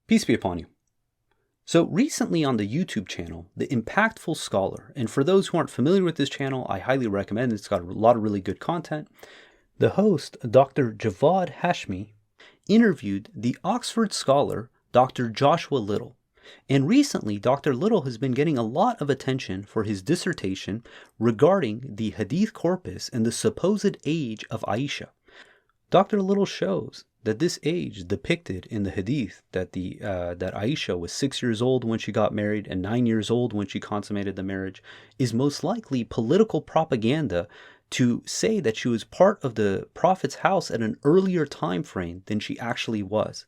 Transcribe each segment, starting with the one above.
Peace be upon you. So recently on the YouTube channel, The Impactful Scholar, and for those who aren't familiar with this channel, I highly recommend it. It's got a lot of really good content. The host, Dr. Javad Hashmi, interviewed the Oxford scholar, Dr. Joshua Little. And recently, Dr. Little has been getting a lot of attention for his dissertation regarding the Hadith corpus and the supposed age of Aisha. Dr. Little shows that this age depicted in the Hadith, that Aisha was 6 years old when she got married and 9 years old when she consummated the marriage, is most likely political propaganda to say that she was part of the Prophet's house at an earlier time frame than she actually was.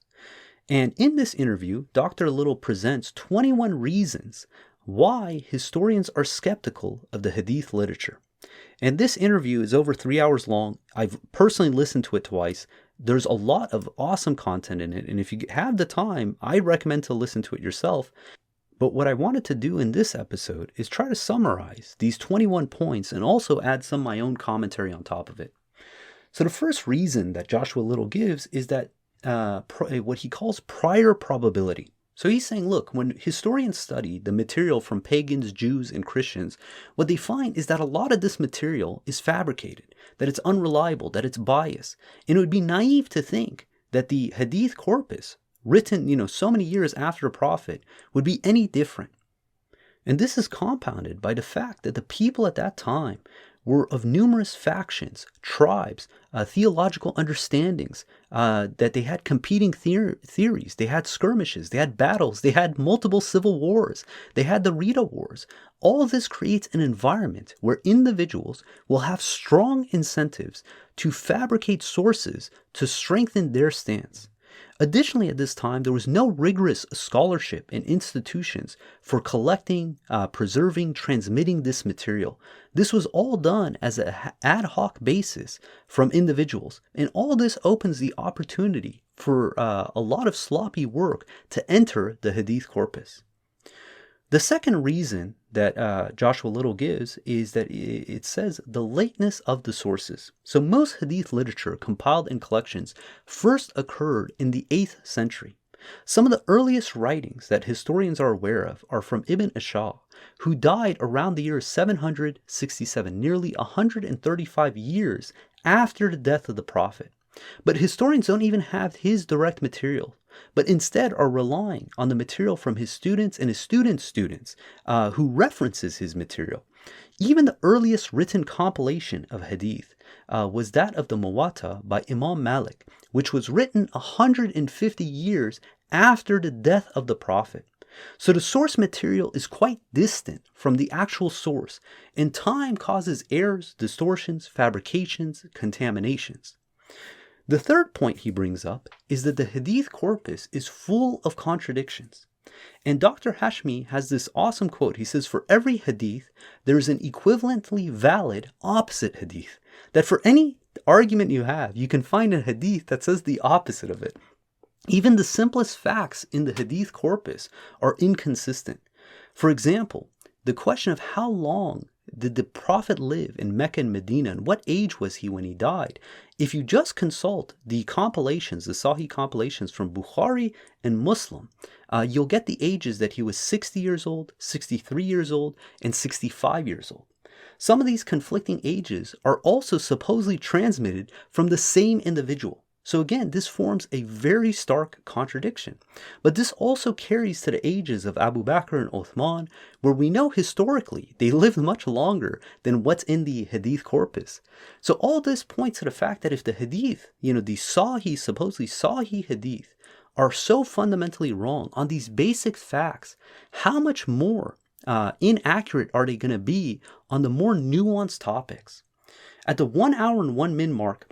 And in this interview, Dr. Little presents 21 reasons why historians are skeptical of the Hadith literature. And this interview is over 3 hours long. I've personally listened to it twice. There's a lot of awesome content in it. And if you have the time, I recommend to listen to it yourself. But what I wanted to do in this episode is try to summarize these 21 points and also add some of my own commentary on top of it. So the first reason that Joshua Little gives is that what he calls prior probability. So he's saying, look, when historians study the material from pagans, Jews, and Christians, what they find is that a lot of this material is fabricated, that it's unreliable, that it's biased. And it would be naive to think that the Hadith corpus, written, so many years after the Prophet, would be any different. And this is compounded by the fact that the people at that time were of numerous factions, tribes, theological understandings, that they had competing theories, they had skirmishes, they had battles, they had multiple civil wars, they had the Rita Wars. All of this creates an environment where individuals will have strong incentives to fabricate sources to strengthen their stance. Additionally, at this time, there was no rigorous scholarship and institutions for collecting, preserving, transmitting this material. This was all done as an ad hoc basis from individuals. And all this opens the opportunity for a lot of sloppy work to enter the Hadith corpus. The second reason that Joshua Little gives is that it says the lateness of the sources. So most Hadith literature compiled in collections first occurred in the 8th century. Some of the earliest writings that historians are aware of are from Ibn Ishaq, who died around the year 767, nearly 135 years after the death of the Prophet. But historians don't even have his direct material, but instead are relying on the material from his students and his students' students, who references his material. Even the earliest written compilation of Hadith was that of the Muwatta by Imam Malik, which was written 150 years after the death of the Prophet. So the source material is quite distant from the actual source, and time causes errors, distortions, fabrications, contaminations. The third point he brings up is that the Hadith corpus is full of contradictions. And Dr. Hashmi has this awesome quote. He says, for every Hadith, there is an equivalently valid opposite Hadith. That for any argument you have, you can find a Hadith that says the opposite of it. Even the simplest facts in the Hadith corpus are inconsistent. For example, the question of how long did the Prophet live in Mecca and Medina, and what age was he when he died? If you just consult the compilations, the Sahih compilations from Bukhari and Muslim, you'll get the ages that he was 60 years old, 63 years old, and 65 years old. Some of these conflicting ages are also supposedly transmitted from the same individual. So again, this forms a very stark contradiction. But this also carries to the ages of Abu Bakr and Uthman, where we know historically they lived much longer than what's in the Hadith corpus. So all this points to the fact that if the Hadith, the supposedly Sahih Hadith, are so fundamentally wrong on these basic facts, how much more inaccurate are they going to be on the more nuanced topics? At the 1 hour and 1 minute mark,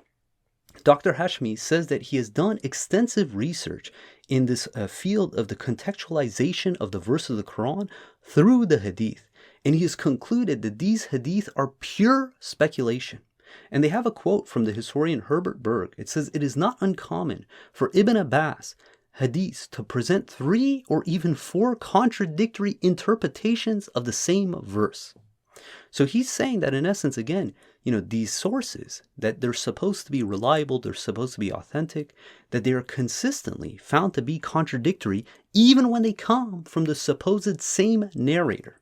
Dr. Hashmi says that he has done extensive research in this field of the contextualization of the verse of the Quran through the Hadith, and he has concluded that these Hadith are pure speculation. And they have a quote from the historian Herbert Berg. It says, it is not uncommon for Ibn Abbas Hadiths to present 3 or even 4 contradictory interpretations of the same verse. So he's saying that in essence, again, these sources, that they're supposed to be reliable, they're supposed to be authentic, that they are consistently found to be contradictory, even when they come from the supposed same narrator.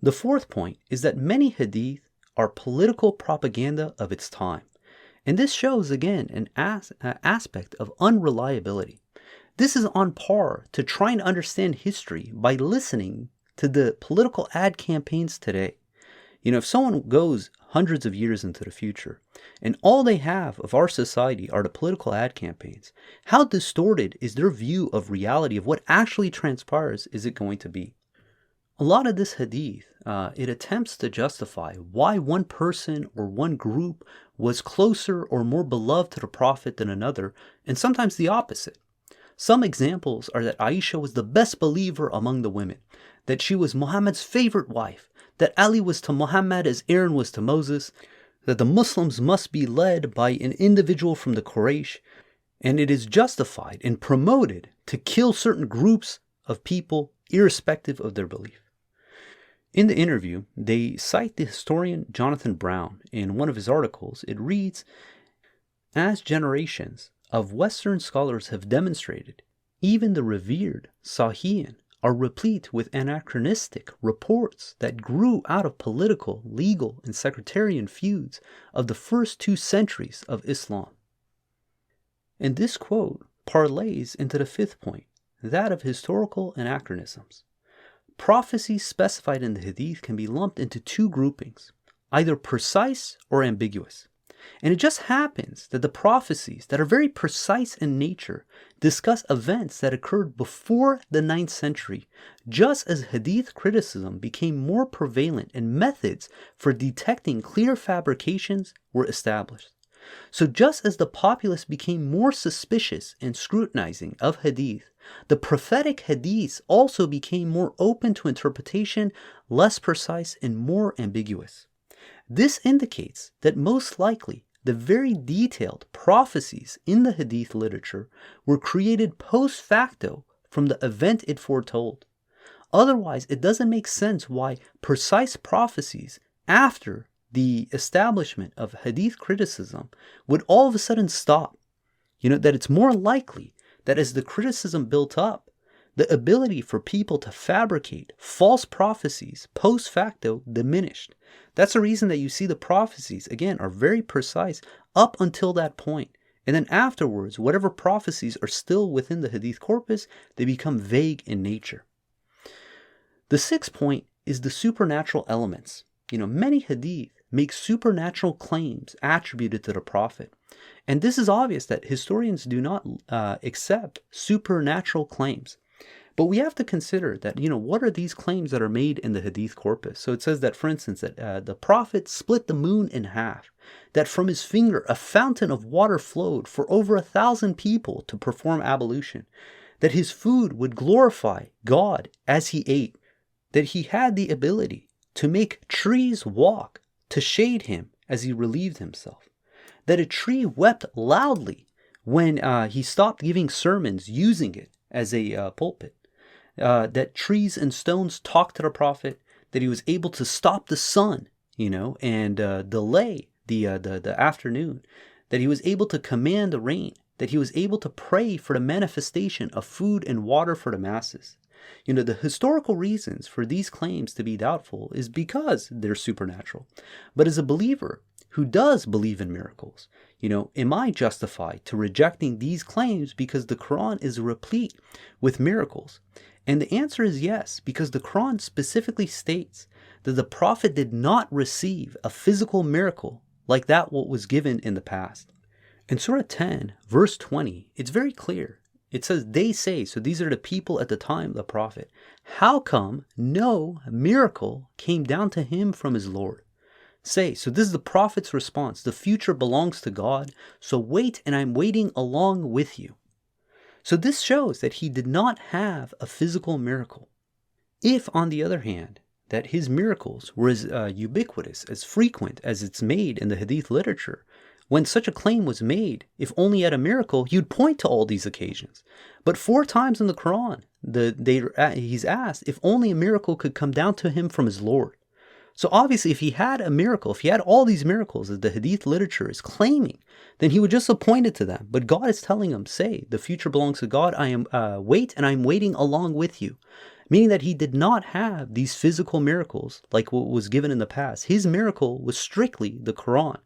The fourth point is that many hadith are political propaganda of its time. And this shows, again, an aspect of unreliability. This is on par to trying to understand history by listening to the political ad campaigns today. If someone goes hundreds of years into the future and all they have of our society are the political ad campaigns, how distorted is their view of reality, of what actually transpires, is it going to be? A lot of this hadith, it attempts to justify why one person or one group was closer or more beloved to the Prophet than another, and sometimes the opposite. Some examples are that Aisha was the best believer among the women, that she was Muhammad's favorite wife, that Ali was to Muhammad as Aaron was to Moses, that the Muslims must be led by an individual from the Quraysh, and it is justified and promoted to kill certain groups of people irrespective of their belief. In the interview, they cite the historian Jonathan Brown. In one of his articles, it reads, "As generations of Western scholars have demonstrated, even the revered Sahihin are replete with anachronistic reports that grew out of political, legal, and sectarian feuds of the first 2 centuries of Islam." And this quote parlays into the fifth point, that of historical anachronisms. Prophecies specified in the Hadith can be lumped into 2 groupings, either precise or ambiguous. And it just happens that the prophecies that are very precise in nature discuss events that occurred before the 9th century, just as Hadith criticism became more prevalent and methods for detecting clear fabrications were established. So just as the populace became more suspicious and scrutinizing of Hadith, the prophetic Hadiths also became more open to interpretation, less precise, and more ambiguous. This indicates that most likely the very detailed prophecies in the Hadith literature were created post facto from the event it foretold. Otherwise, it doesn't make sense why precise prophecies after the establishment of Hadith criticism would all of a sudden stop. That it's more likely that as the criticism built up, the ability for people to fabricate false prophecies post facto diminished. That's the reason that you see the prophecies, again, are very precise up until that point. And then afterwards, whatever prophecies are still within the Hadith corpus, they become vague in nature. The sixth point is the supernatural elements. Many Hadith make supernatural claims attributed to the Prophet. And this is obvious that historians do not accept supernatural claims. But we have to consider that, what are these claims that are made in the Hadith corpus? So it says that, for instance, that the Prophet split the moon in half, that from his finger a fountain of water flowed for over 1,000 people to perform ablution, that his food would glorify God as he ate, that he had the ability to make trees walk to shade him as he relieved himself, that a tree wept loudly when he stopped giving sermons using it as a pulpit, that trees and stones talked to the Prophet, that he was able to stop the sun, and delay the afternoon, that he was able to command the rain, that he was able to pray for the manifestation of food and water for the masses. The historical reasons for these claims to be doubtful is because they're supernatural. But as a believer who does believe in miracles, am I justified to rejecting these claims because the Quran is replete with miracles? And the answer is yes, because the Quran specifically states that the Prophet did not receive a physical miracle like that what was given in the past. In Surah 10, verse 20, it's very clear. It says, they say, so these are the people at the time of the Prophet, how come no miracle came down to him from his Lord? Say, so this is the Prophet's response. The future belongs to God, so wait, and I'm waiting along with you. So this shows that he did not have a physical miracle. If, on the other hand, that his miracles were as ubiquitous, as frequent as it's made in the Hadith literature, when such a claim was made, if only at a miracle, you'd point to all these occasions. But 4 times in the Quran, he's asked if only a miracle could come down to him from his Lord. So obviously, if he had a miracle, if he had all these miracles that the Hadith literature is claiming, then he would just have pointed to them. But God is telling him, say, the future belongs to God. I am wait, and I'm waiting along with you. Meaning that he did not have these physical miracles like what was given in the past. His miracle was strictly the Quran.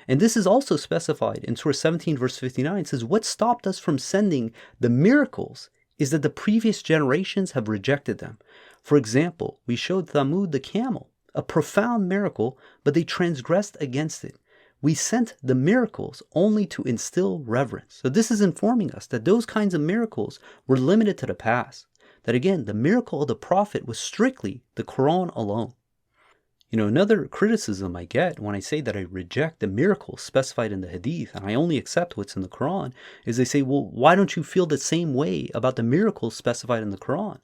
And this is also specified in Surah 17, verse 59. It says, what stopped us from sending the miracles is that the previous generations have rejected them. For example, we showed Thamud the camel, a profound miracle, but they transgressed against it. We sent the miracles only to instill reverence. So this is informing us that those kinds of miracles were limited to the past. That again, the miracle of the Prophet was strictly the Quran alone. Another criticism I get when I say that I reject the miracles specified in the Hadith and I only accept what's in the Quran is they say, well, why don't you feel the same way about the miracles specified in the Quran?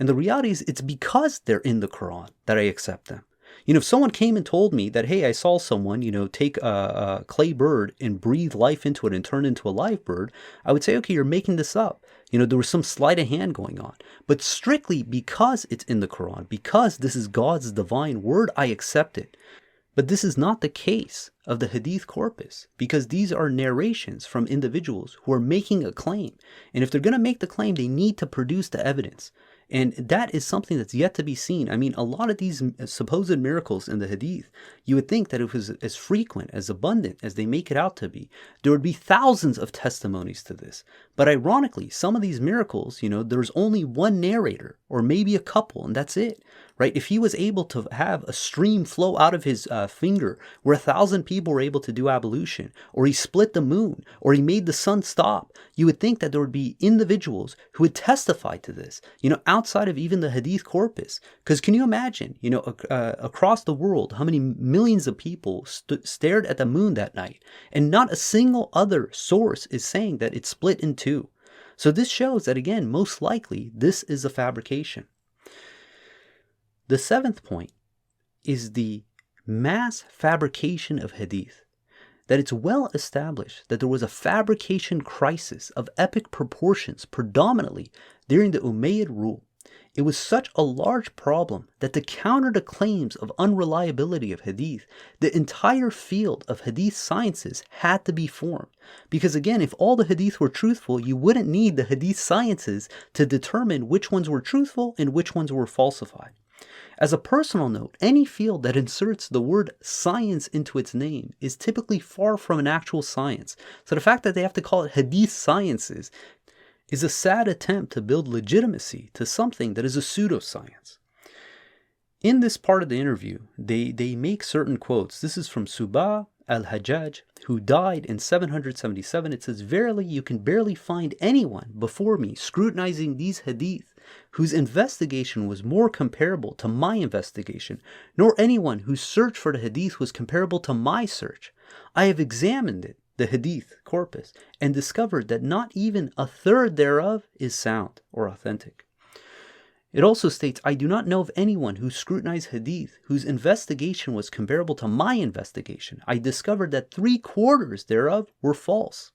And the reality is it's because they're in the Quran that I accept them. If someone came and told me that, hey, I saw someone, take a clay bird and breathe life into it and turn it into a live bird, I would say, okay, you're making this up. There was some sleight of hand going on. But strictly because it's in the Quran, because this is God's divine word, I accept it. But this is not the case of the Hadith corpus, because these are narrations from individuals who are making a claim. And if they're going to make the claim, they need to produce the evidence. And that is something that's yet to be seen. I mean, a lot of these supposed miracles in the Hadith, you would think that if it was as frequent, as abundant as they make it out to be, there would be thousands of testimonies to this. But ironically, some of these miracles, there's only one narrator or maybe a couple, and that's it, right? If he was able to have a stream flow out of his finger where 1,000 people were able to do ablution, or he split the moon, or he made the sun stop, you would think that there would be individuals who would testify to this, outside of even the Hadith corpus. Because can you imagine, across the world, how many millions of people stared at the moon that night, and not a single other source is saying that it split in two. So this shows that, again, most likely, this is a fabrication. The seventh point is the mass fabrication of Hadith. That it's well established that there was a fabrication crisis of epic proportions predominantly during the Umayyad rule. It was such a large problem that to counter the claims of unreliability of Hadith, the entire field of Hadith sciences had to be formed. Because again, if all the Hadith were truthful, you wouldn't need the Hadith sciences to determine which ones were truthful and which ones were falsified. As a personal note, any field that inserts the word science into its name is typically far from an actual science. So the fact that they have to call it Hadith sciences is a sad attempt to build legitimacy to something that is a pseudoscience. In this part of the interview, they make certain quotes. This is from Subah al-Hajjaj, who died in 777. It says, verily you can barely find anyone before me scrutinizing these hadith whose investigation was more comparable to my investigation, nor anyone whose search for the hadith was comparable to my search. I have examined it, the hadith corpus, and discovered that not even a third thereof is sound or authentic. It also states, I do not know of anyone who scrutinized hadith whose investigation was comparable to my investigation. I discovered that 3/4 thereof were false.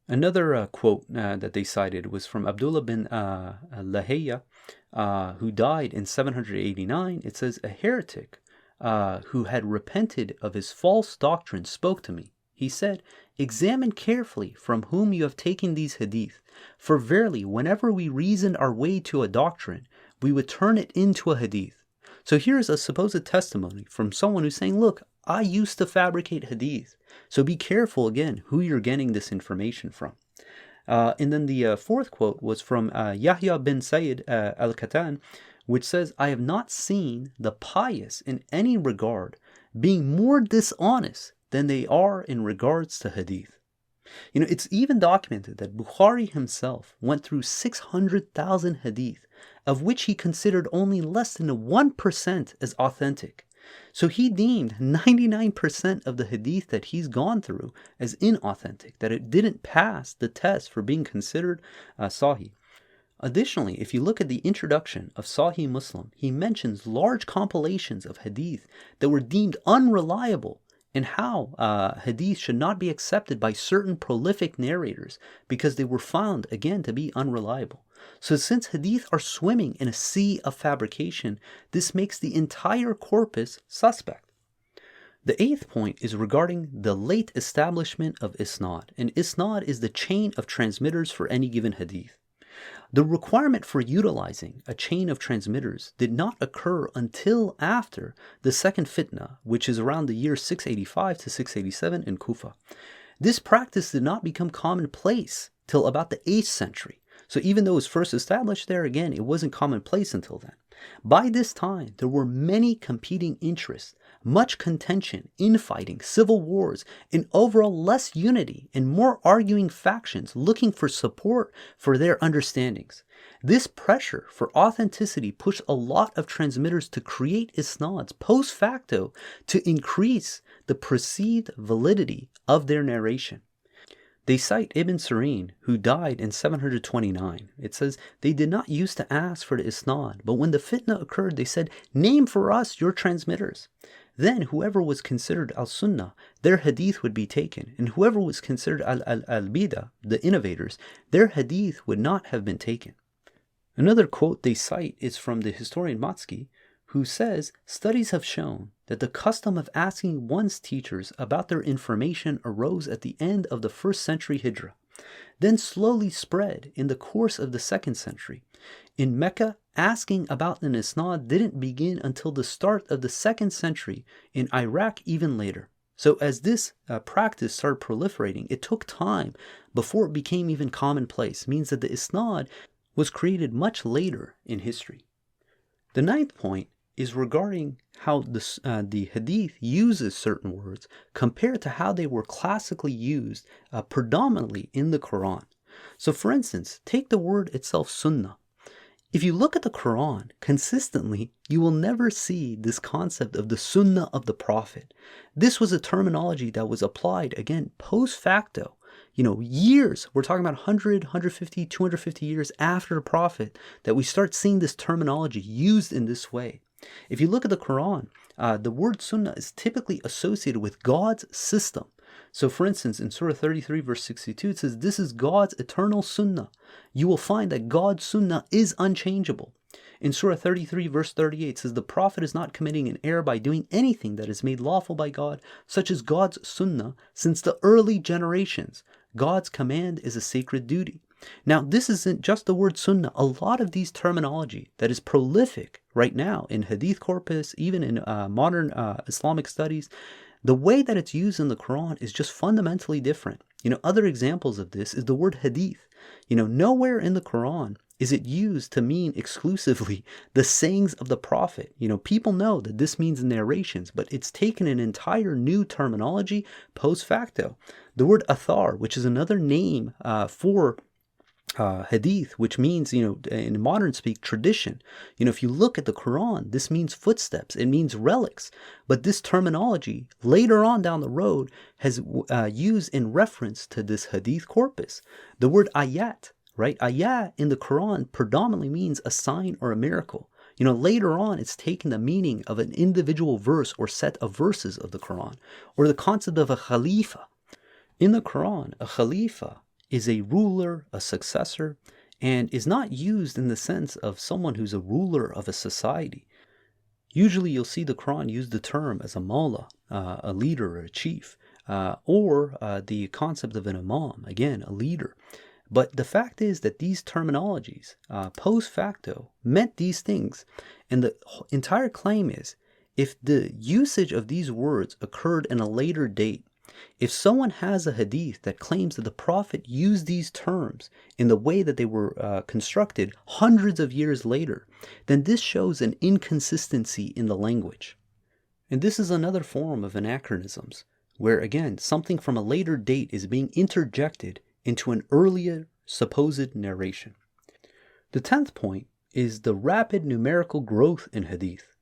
Another quote that they cited was from Abdullah bin Lahiyya, who died in 789. It says, a heretic who had repented of his false doctrine spoke to me. He said, examine carefully from whom you have taken these hadith, for verily whenever we reasoned our way to a doctrine, we would turn it into a hadith. So here's a supposed testimony from someone who's saying, look, I used to fabricate hadith. So be careful, again, who you're getting this information from. And then the fourth quote was from Yahya bin Sayyid al-Qattan, which says, I have not seen the pious in any regard being more dishonest than they are in regards to hadith. It's even documented that Bukhari himself went through 600,000 hadith, of which he considered only less than 1% as authentic. So he deemed 99% of the hadith that he's gone through as inauthentic, that it didn't pass the test for being considered Sahih. Additionally, if you look at the introduction of Sahih Muslim, he mentions large compilations of hadith that were deemed unreliable, and how hadith should not be accepted by certain prolific narrators because they were found, again, to be unreliable. So since Hadith are swimming in a sea of fabrication, this makes the entire corpus suspect. The 8th point is regarding the late establishment of Isnad, and Isnad is the chain of transmitters for any given Hadith. The requirement for utilizing a chain of transmitters did not occur until after the second fitna, which is around the year 685 to 687 in Kufa. This practice did not become commonplace till about the 8th century. So even though it was first established there, again, it wasn't commonplace until then. By this time, there were many competing interests, much contention, infighting, civil wars, and overall less unity and more arguing factions looking for support for their understandings. This pressure for authenticity pushed a lot of transmitters to create isnads post facto to increase the perceived validity of their narration. They cite Ibn Sirin, who died in 729. It says, they did not used to ask for the isnad, but when the fitna occurred, they said, name for us your transmitters. Then whoever was considered al-sunnah, their hadith would be taken, and whoever was considered al-bida, the innovators, their hadith would not have been taken. Another quote they cite is from the historian Matsky, who says, studies have shown that the custom of asking one's teachers about their information arose at the end of the 1st century Hijrah, then slowly spread in the course of the 2nd century. In Mecca, asking about an isnad didn't begin until the start of the 2nd century, in Iraq even later. So as this practice started proliferating, it took time before it became even commonplace, means that the isnad was created much later in history. The 9th point is regarding how the Hadith uses certain words compared to how they were classically used predominantly in the Quran. So for instance, take the word itself, sunnah. If you look at the Quran consistently, you will never see this concept of the sunnah of the Prophet. This was a terminology that was applied, again, post facto. Years, we're talking about 100, 150, 250 years after the Prophet, that we start seeing this terminology used in this way. If you look at the Quran, the word sunnah is typically associated with God's system. So for instance, in Surah 33 verse 62, it says, this is God's eternal sunnah. You will find that God's sunnah is unchangeable. In Surah 33 verse 38, it says, the Prophet is not committing an error by doing anything that is made lawful by God, such as God's sunnah, since the early generations. God's command is a sacred duty. Now, this isn't just the word sunnah. A lot of these terminology that is prolific right now in Hadith corpus, even in modern Islamic studies, the way that it's used in the Quran is just fundamentally different. Other examples of this is the word Hadith. Nowhere in the Quran is it used to mean exclusively the sayings of the Prophet. People know that this means narrations, but it's taken an entire new terminology post facto. The word athar, which is another name for Hadith, which means, in modern speak, tradition. If you look at the Quran, this means footsteps, it means relics. But this terminology later on down the road has used in reference to this Hadith corpus. The word ayat, right? Ayat in the Quran predominantly means a sign or a miracle. Later on, it's taken the meaning of an individual verse or set of verses of the Quran, or the concept of a khalifa. In the Quran, a khalifa is a ruler, a successor, and is not used in the sense of someone who's a ruler of a society. Usually you'll see the Quran use the term as a mawla, a leader or a chief, or the concept of an imam, again, a leader. But the fact is that these terminologies, post facto, meant these things. And the entire claim is, if the usage of these words occurred in a later date, if someone has a hadith that claims that the Prophet used these terms in the way that they were constructed hundreds of years later, then this shows an inconsistency in the language. And this is another form of anachronisms, where again, something from a later date is being interjected into an earlier supposed narration. The 10th point is the rapid numerical growth in hadith.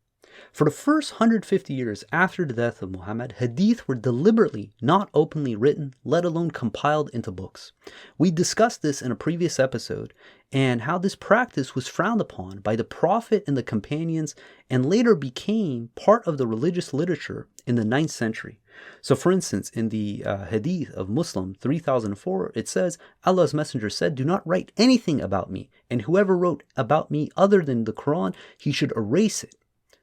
For the first 150 years after the death of Muhammad, Hadith were deliberately not openly written, let alone compiled into books. We discussed this in a previous episode, and how this practice was frowned upon by the Prophet and the companions, and later became part of the religious literature in the 9th century. So for instance, in the Hadith of Muslim 3004, it says, Allah's Messenger said, "Do not write anything about me, and whoever wrote about me other than the Quran, he should erase it."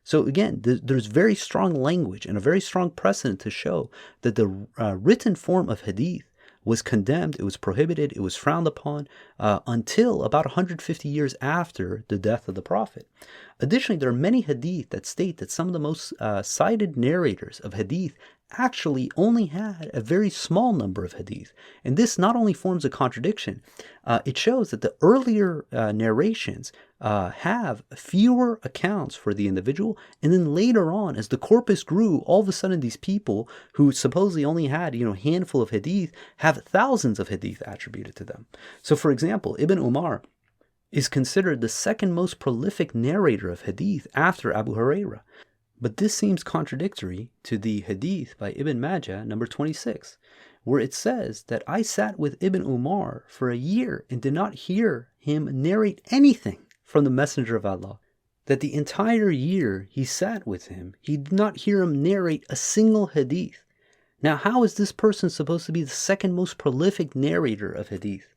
So again, there's very strong language and a very strong precedent to show that the written form of Hadith was condemned, it was prohibited, it was frowned upon until about 150 years after the death of the Prophet. Additionally, there are many Hadith that state that some of the most cited narrators of Hadith actually only had a very small number of Hadith. And this not only forms a contradiction, it shows that the earlier narrations have fewer accounts for the individual, and then later on, as the corpus grew, all of a sudden these people who supposedly only had a handful of Hadith have thousands of Hadith attributed to them. So for example, Ibn Umar is considered the second most prolific narrator of Hadith after Abu Hurairah. But this seems contradictory to the Hadith by Ibn Majah, number 26, where it says that I sat with Ibn Umar for a year and did not hear him narrate anything from the Messenger of Allah. That the entire year he sat with him, he did not hear him narrate a single Hadith. Now, how is this person supposed to be the second most prolific narrator of Hadith?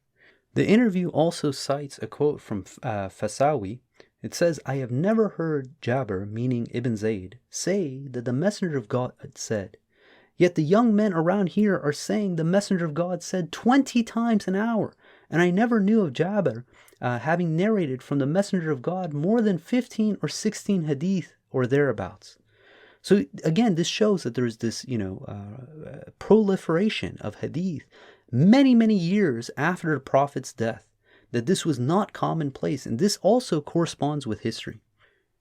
The interview also cites a quote from Fasawi. It says, I have never heard Jabir, meaning Ibn Zayd, say that the Messenger of God said. Yet the young men around here are saying the Messenger of God said 20 times an hour. And I never knew of Jabir having narrated from the Messenger of God more than 15 or 16 Hadith or thereabouts. So again, this shows that there's this, proliferation of Hadith many, many years after the Prophet's death. That this was not commonplace, and this also corresponds with history.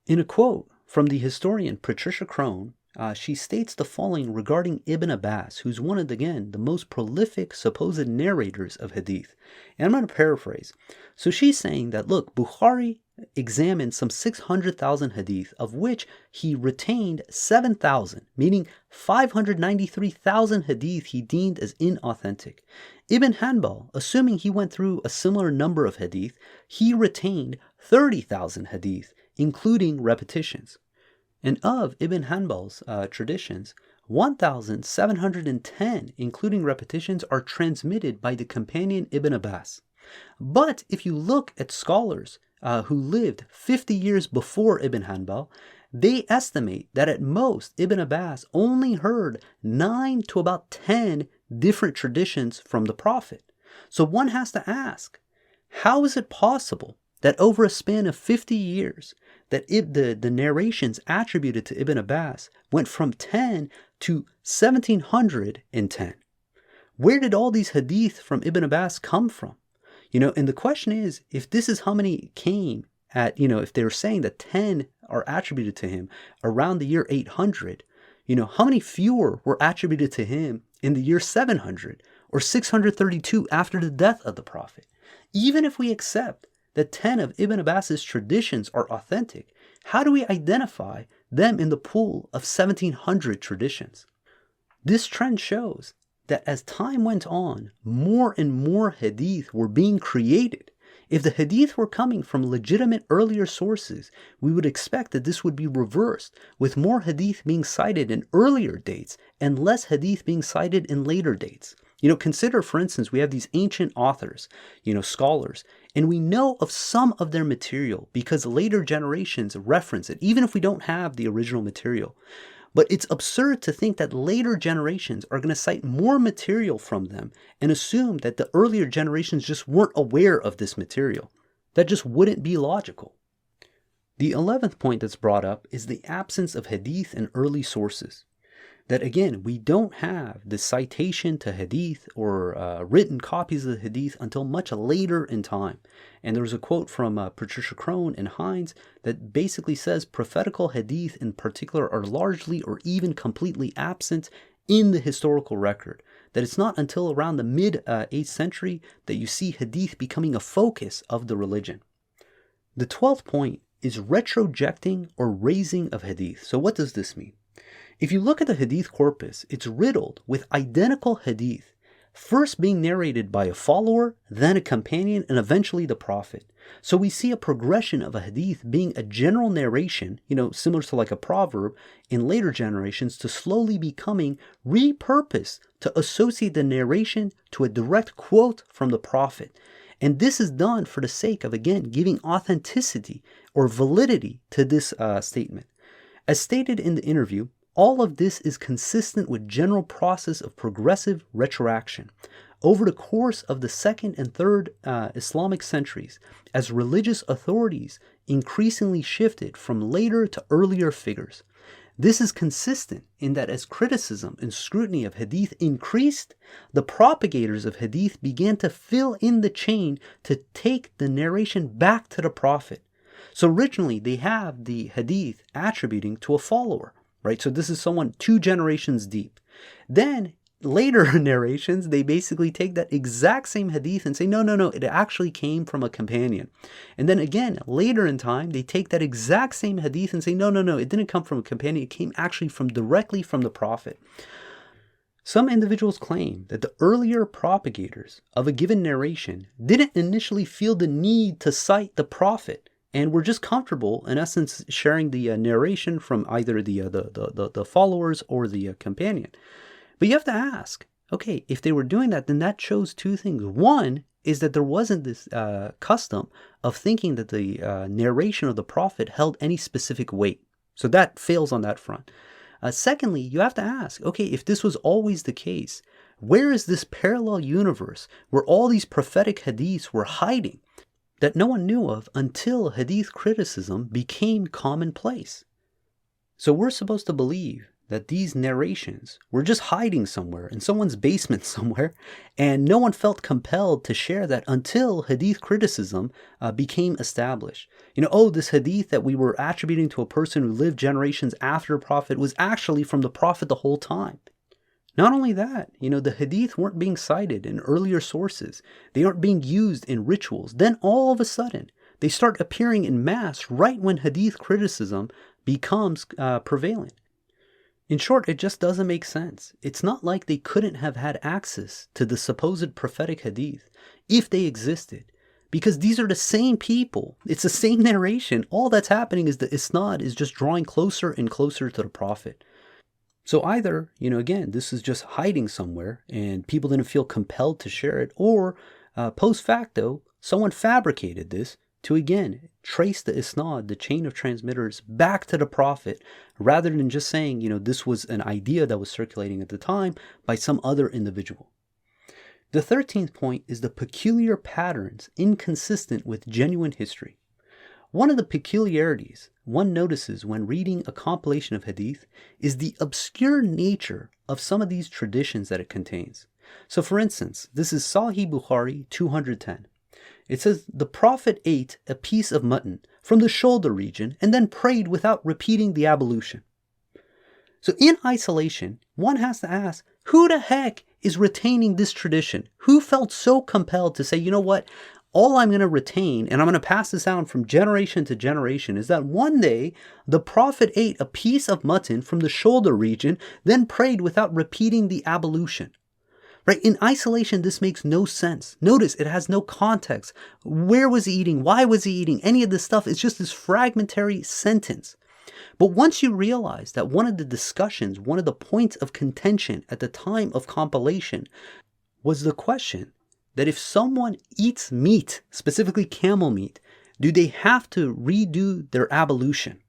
In a quote from the historian Patricia Crone, she states the following regarding Ibn Abbas, who's one of, again, the most prolific supposed narrators of Hadith. And I'm going to paraphrase. So she's saying that, look, Bukhari examined some 600,000 Hadith, of which he retained 7,000, meaning 593,000 Hadith he deemed as inauthentic. Ibn Hanbal, assuming he went through a similar number of Hadith, he retained 30,000 Hadith, including repetitions. And of Ibn Hanbal's traditions, 1,710, including repetitions, are transmitted by the companion Ibn Abbas. But if you look at scholars who lived 50 years before Ibn Hanbal, they estimate that at most Ibn Abbas only heard 9 to about 10 different traditions from the Prophet. So one has to ask, how is it possible that over a span of 50 years, that the narrations attributed to Ibn Abbas went from 10 to 1,710? Where did all these Hadith from Ibn Abbas come from? And the question is, if this is how many came at, if they were saying that 10 are attributed to him around the year 800, how many fewer were attributed to him in the year 700 or 632 after the death of the Prophet? Even if we accept that 10 of Ibn Abbas's traditions are authentic, how do we identify them in the pool of 1,700 traditions? This trend shows that as time went on, more and more Hadith were being created. If the Hadith were coming from legitimate earlier sources, we would expect that this would be reversed, with more Hadith being cited in earlier dates and less Hadith being cited in later dates. Consider, for instance, we have these ancient authors, scholars, and we know of some of their material because later generations reference it, even if we don't have the original material. But it's absurd to think that later generations are going to cite more material from them and assume that the earlier generations just weren't aware of this material. That just wouldn't be logical. The 11th point that's brought up is the absence of Hadith in early sources. That again, we don't have the citation to Hadith or written copies of the Hadith until much later in time. And there's a quote from Patricia Crone and Hines that basically says prophetical Hadith in particular are largely or even completely absent in the historical record. That it's not until around the mid-8th century that you see Hadith becoming a focus of the religion. The 12th point is retrojecting or raising of Hadith. So what does this mean? If you look at the Hadith corpus, it's riddled with identical Hadith, first being narrated by a follower, then a companion, and eventually the Prophet. So we see a progression of a Hadith being a general narration, similar to like a proverb, in later generations to slowly becoming repurposed to associate the narration to a direct quote from the Prophet. And this is done for the sake of, again, giving authenticity or validity to this statement. As stated in the interview, all of this is consistent with general process of progressive retroaction over the course of the 2nd and 3rd Islamic centuries, as religious authorities increasingly shifted from later to earlier figures. This is consistent in that as criticism and scrutiny of Hadith increased, the propagators of Hadith began to fill in the chain to take the narration back to the Prophet. So originally they have the Hadith attributing to a follower, right? So this is someone 2 generations deep. Then later narrations, they basically take that exact same Hadith and say, no, it actually came from a companion. And then again, later in time, they take that exact same Hadith and say, no, it didn't come from a companion. It came actually directly from the Prophet. Some individuals claim that the earlier propagators of a given narration didn't initially feel the need to cite the Prophet, and we're just comfortable, in essence, sharing the narration from either the followers or the companion. But you have to ask, okay, if they were doing that, then that shows 2 things. One is that there wasn't this custom of thinking that the narration of the Prophet held any specific weight. So that fails on that front. Secondly, you have to ask, okay, if this was always the case, where is this parallel universe where all these prophetic hadiths were hiding that no one knew of until hadith criticism became commonplace? So we're supposed to believe that these narrations were just hiding somewhere in someone's basement somewhere, and no one felt compelled to share that until hadith criticism became established. This hadith that we were attributing to a person who lived generations after the Prophet was actually from the Prophet the whole time. Not only that, the hadith weren't being cited in earlier sources. They aren't being used in rituals. Then all of a sudden, they start appearing in mass right when hadith criticism becomes prevalent. In short, it just doesn't make sense. It's not like they couldn't have had access to the supposed prophetic hadith if they existed, because these are the same people. It's the same narration. All that's happening is the isnad is just drawing closer and closer to the Prophet. So either, again, this is just hiding somewhere and people didn't feel compelled to share it, or post facto, someone fabricated this to, again, trace the isnad, the chain of transmitters, back to the Prophet, rather than just saying, this was an idea that was circulating at the time by some other individual. The 13th point is the peculiar patterns inconsistent with genuine history. One of the peculiarities one notices when reading a compilation of hadith is the obscure nature of some of these traditions that it contains. So for instance, this is Sahih Bukhari 210. It says, the Prophet ate a piece of mutton from the shoulder region and then prayed without repeating the ablution. So in isolation, one has to ask, who the heck is retaining this tradition? Who felt so compelled to say, all I'm going to retain, and I'm going to pass this down from generation to generation, is that one day the Prophet ate a piece of mutton from the shoulder region, then prayed without repeating the ablution. Right? In isolation, this makes no sense. Notice it has no context. Where was he eating? Why was he eating? Any of this stuff is just this fragmentary sentence. But once you realize that one of the discussions, one of the points of contention at the time of compilation was the question that if someone eats meat, specifically camel meat, do they have to redo their ablution?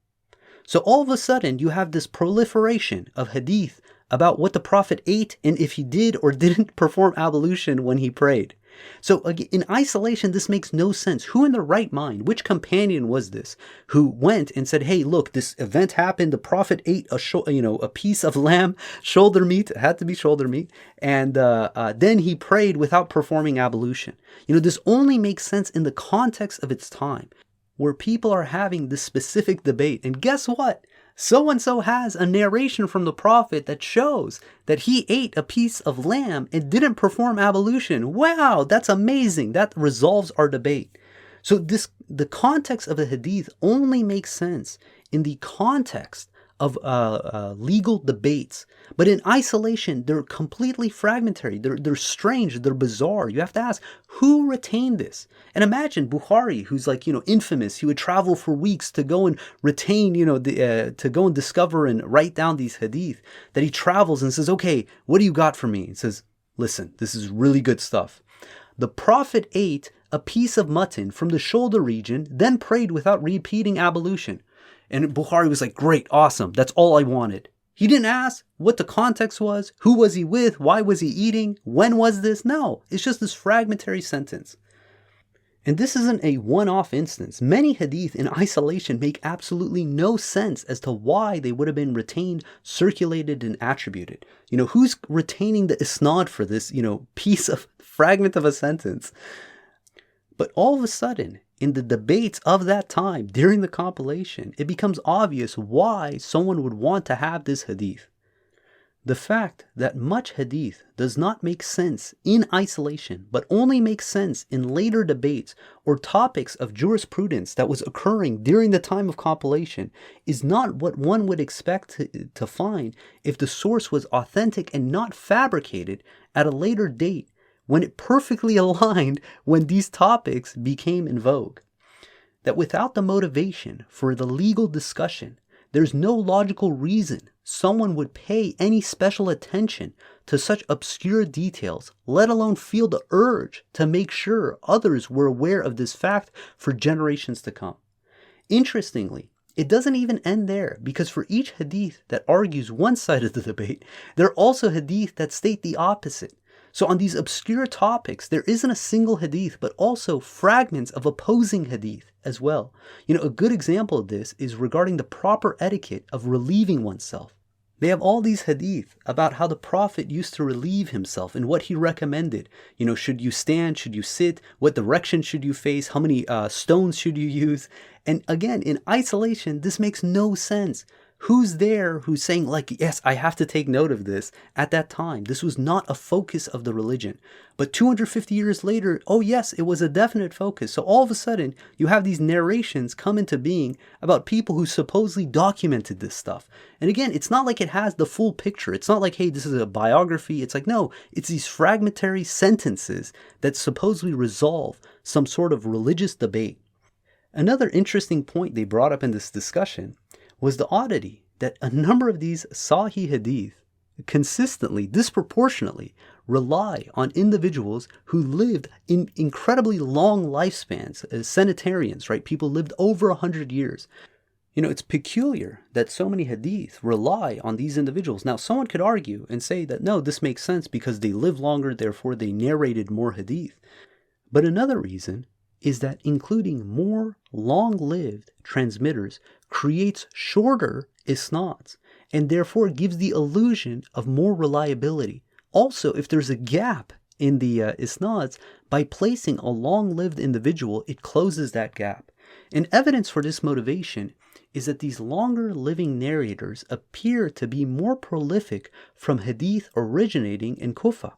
So all of a sudden, you have this proliferation of hadith about what the Prophet ate and if he did or didn't perform ablution when he prayed. So again, in isolation, this makes no sense. Who in their right mind, which companion was this, who went and said, hey, look, this event happened. The Prophet ate a piece of lamb, shoulder meat, it had to be shoulder meat, and then he prayed without performing ablution. This only makes sense in the context of its time, where people are having this specific debate. And guess what? So-and-so has a narration from the Prophet that shows that he ate a piece of lamb and didn't perform ablution. Wow, that's amazing. That resolves our debate. So the context of the hadith only makes sense in the context of legal debates. But in isolation, they're completely fragmentary. They're strange. They're bizarre. You have to ask, who retained this? And imagine Bukhari, who's like, infamous. He would travel for weeks to go and retain, to go and discover and write down these hadith, that he travels and says, okay, what do you got for me? He says, listen, this is really good stuff. The Prophet ate a piece of mutton from the shoulder region, then prayed without repeating ablution. And Bukhari was like, great, awesome, that's all I wanted. He didn't ask what the context was, who was he with, why was he eating, when was this? No, it's just this fragmentary sentence. And this isn't a one-off instance. Many hadith in isolation make absolutely no sense as to why they would have been retained, circulated, and attributed. Who's retaining the isnad for this, piece of fragment of a sentence? But all of a sudden, in the debates of that time, during the compilation, it becomes obvious why someone would want to have this hadith. The fact that much hadith does not make sense in isolation, but only makes sense in later debates or topics of jurisprudence that was occurring during the time of compilation, is not what one would expect to find if the source was authentic and not fabricated at a later date, when it perfectly aligned when these topics became in vogue. That without the motivation for the legal discussion, there's no logical reason someone would pay any special attention to such obscure details, let alone feel the urge to make sure others were aware of this fact for generations to come. Interestingly, it doesn't even end there, because for each hadith that argues one side of the debate, there are also hadith that state the opposite. So on these obscure topics, there isn't a single hadith, but also fragments of opposing hadith as well. A good example of this is regarding the proper etiquette of relieving oneself. They have all these hadith about how the Prophet used to relieve himself and what he recommended. Should you stand? Should you sit? What direction should you face? How many stones should you use? And again, in isolation, this makes no sense. Who's there who's saying, like, yes, I have to take note of this at that time? This was not a focus of the religion. But 250 years later, oh yes, it was a definite focus. So all of a sudden, you have these narrations come into being about people who supposedly documented this stuff. And again, it's not like it has the full picture. It's not like, hey, this is a biography. It's like, no, it's these fragmentary sentences that supposedly resolve some sort of religious debate. Another interesting point they brought up in this discussion was the oddity that a number of these Sahih hadith consistently, disproportionately rely on individuals who lived in incredibly long lifespans as centenarians, right? People lived over 100 years. It's peculiar that so many hadith rely on these individuals. Now, someone could argue and say that, no, this makes sense because they lived longer, therefore they narrated more hadith. But another reason is that including more long-lived transmitters creates shorter isnads and therefore gives the illusion of more reliability. Also, if there's a gap in the isnads, by placing a long-lived individual, it closes that gap. And evidence for this motivation is that these longer living narrators appear to be more prolific from hadith originating in Kufa.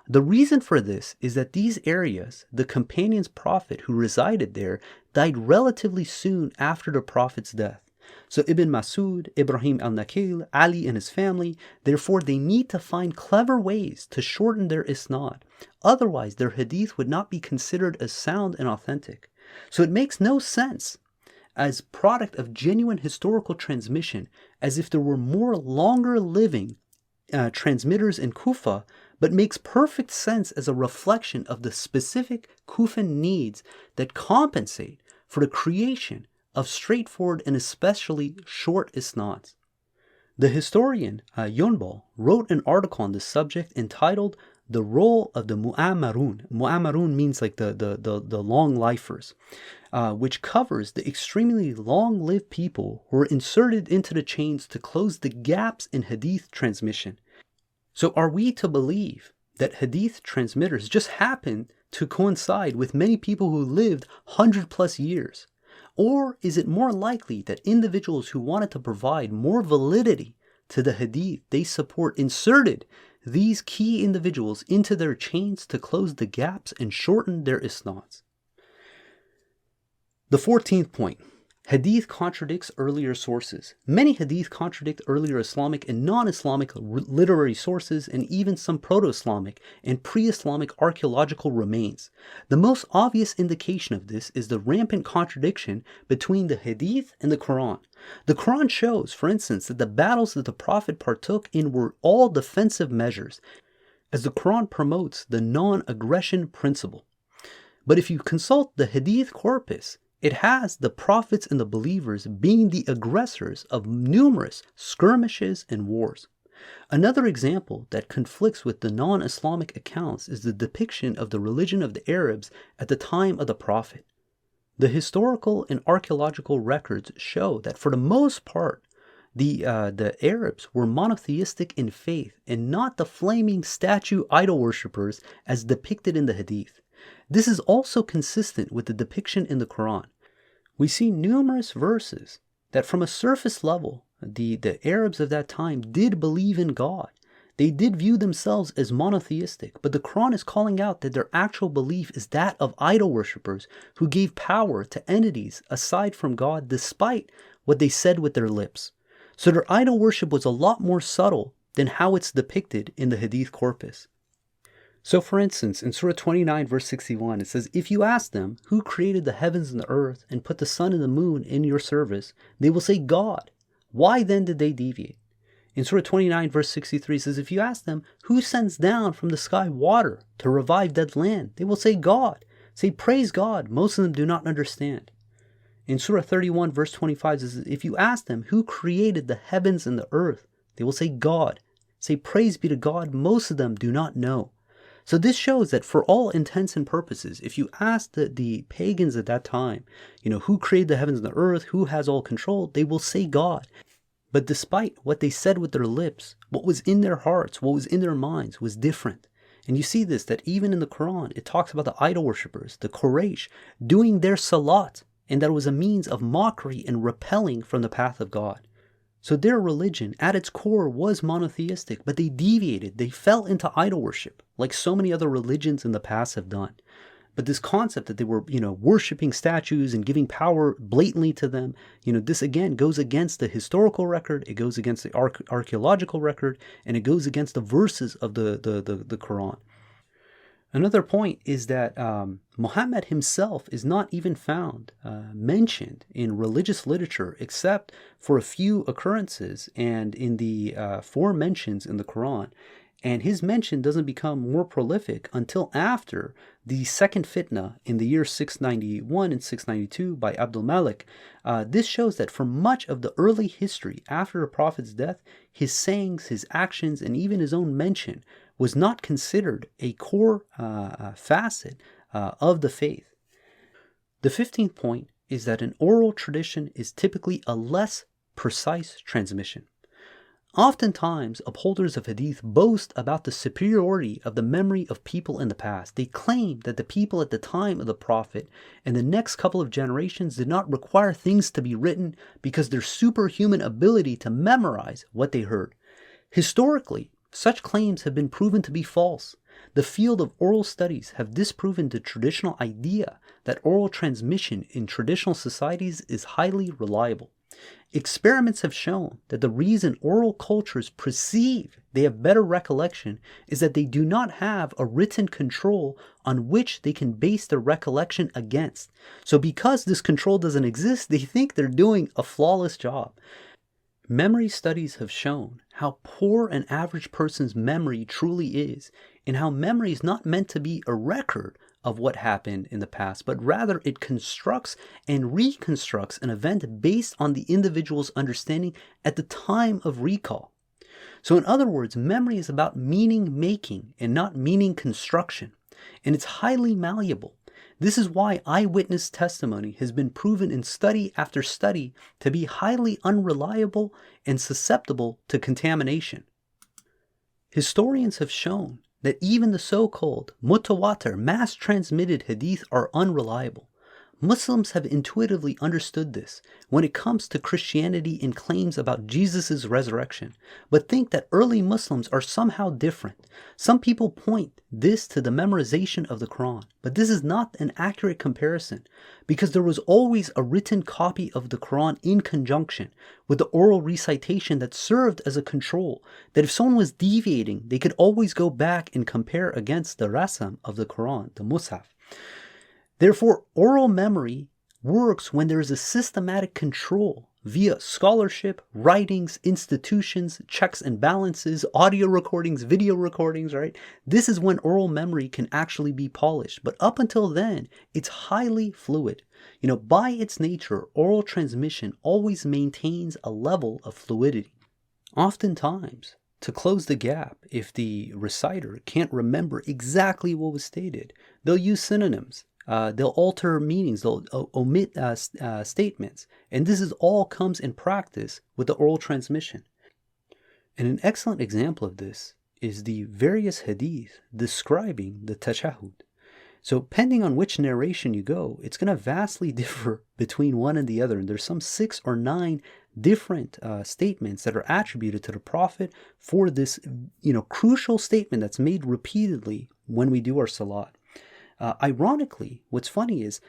The reason for this is that these areas, the companion's prophet who resided there, died relatively soon after the prophet's death. So Ibn Masud, Ibrahim al-Nakil, Ali and his family, therefore they need to find clever ways to shorten their isnad. Otherwise, their hadith would not be considered as sound and authentic. So it makes no sense as product of genuine historical transmission as if there were more longer living transmitters in Kufa, but makes perfect sense as a reflection of the specific Kufan needs that compensate for the creation of straightforward and especially short isnads. The historian Yonbal wrote an article on this subject entitled "The Role of the Mu'ammarun." Mu'ammarun means like the long lifers, which covers the extremely long-lived people who were inserted into the chains to close the gaps in hadith transmission. So are we to believe that hadith transmitters just happen to coincide with many people who lived 100+ years? Or is it more likely that individuals who wanted to provide more validity to the hadith they support inserted these key individuals into their chains to close the gaps and shorten their isnads? The 14th point. Hadith contradicts earlier sources. Many Hadith contradict earlier Islamic and non-Islamic literary sources and even some proto-Islamic and pre-Islamic archaeological remains. The most obvious indication of this is the rampant contradiction between the Hadith and the Quran. The Quran shows, for instance, that the battles that the Prophet partook in were all defensive measures, as the Quran promotes the non-aggression principle. But if you consult the Hadith corpus, it has the prophets and the believers being the aggressors of numerous skirmishes and wars. Another example that conflicts with the non-Islamic accounts is the depiction of the religion of the Arabs at the time of the Prophet. The historical and archaeological records show that for the most part, the Arabs were monotheistic in faith and not the flaming statue idol worshippers as depicted in the Hadith. This is also consistent with the depiction in the Quran. We see numerous verses that from a surface level, the Arabs of that time did believe in God. They did view themselves as monotheistic, but the Quran is calling out that their actual belief is that of idol worshippers who gave power to entities aside from God despite what they said with their lips. So their idol worship was a lot more subtle than how it's depicted in the Hadith corpus. So for instance, in Surah 29 verse 61, it says, "If you ask them, who created the heavens and the earth and put the sun and the moon in your service, they will say, God. Why then did they deviate?" In Surah 29 verse 63, it says, "If you ask them, who sends down from the sky water to revive dead land, they will say, God. Say, praise God. Most of them do not understand." In Surah 31 verse 25, it says, "If you ask them, who created the heavens and the earth, they will say, God. Say, praise be to God. Most of them do not know." So this shows that for all intents and purposes, if you ask the pagans at that time, who created the heavens and the earth, who has all control, they will say God. But despite what they said with their lips, what was in their hearts, what was in their minds was different. And you see this, that even in the Quran, it talks about the idol worshippers, the Quraysh, doing their salat, and that it was a means of mockery and repelling from the path of God. So their religion at its core was monotheistic, but they deviated. They fell into idol worship, like so many other religions in the past have done. But this concept that they were, worshiping statues and giving power blatantly to them, this again goes against the historical record, it goes against the archaeological record, and it goes against the verses of the Quran. Another point is that Muhammad himself is not even found mentioned in religious literature except for a few occurrences and in the 4 mentions in the Quran. And his mention doesn't become more prolific until after the second fitna in the year 691 and 692 by Abdul Malik. This shows that for much of the early history after the Prophet's death, his sayings, his actions, and even his own mention was not considered a core facet of the faith. The 15th point is that an oral tradition is typically a less precise transmission. Oftentimes, upholders of Hadith boast about the superiority of the memory of people in the past. They claim that the people at the time of the Prophet and the next couple of generations did not require things to be written because their superhuman ability to memorize what they heard. Historically, such claims have been proven to be false. The field of oral studies have disproven the traditional idea that oral transmission in traditional societies is highly reliable. Experiments have shown that the reason oral cultures perceive they have better recollection is that they do not have a written control on which they can base their recollection against. So because this control doesn't exist, they think they're doing a flawless job. Memory studies have shown how poor an average person's memory truly is, and how memory is not meant to be a record of what happened in the past, but rather it constructs and reconstructs an event based on the individual's understanding at the time of recall. So in other words, memory is about meaning making and not meaning construction, and it's highly malleable. This is why eyewitness testimony has been proven in study after study to be highly unreliable and susceptible to contamination. Historians have shown that even the so-called mutawatir, mass-transmitted hadith are unreliable. Muslims have intuitively understood this when it comes to Christianity and claims about Jesus' resurrection, but think that early Muslims are somehow different. Some people point this to the memorization of the Quran, but this is not an accurate comparison because there was always a written copy of the Quran in conjunction with the oral recitation that served as a control, that if someone was deviating, they could always go back and compare against the rasam of the Quran, the Mus'haf. Therefore, oral memory works when there is a systematic control via scholarship, writings, institutions, checks and balances, audio recordings, video recordings, right? This is when oral memory can actually be polished. But up until then, it's highly fluid. By its nature, oral transmission always maintains a level of fluidity. Oftentimes, to close the gap, if the reciter can't remember exactly what was stated, they'll use synonyms. They'll alter meanings, they'll omit statements. And this is all comes in practice with the oral transmission. And an excellent example of this is the various hadith describing the tashahhud. So depending on which narration you go, it's going to vastly differ between one and the other. And there's some 6 or 9 different statements that are attributed to the Prophet for this, crucial statement that's made repeatedly when we do our salat. Ironically, what's funny is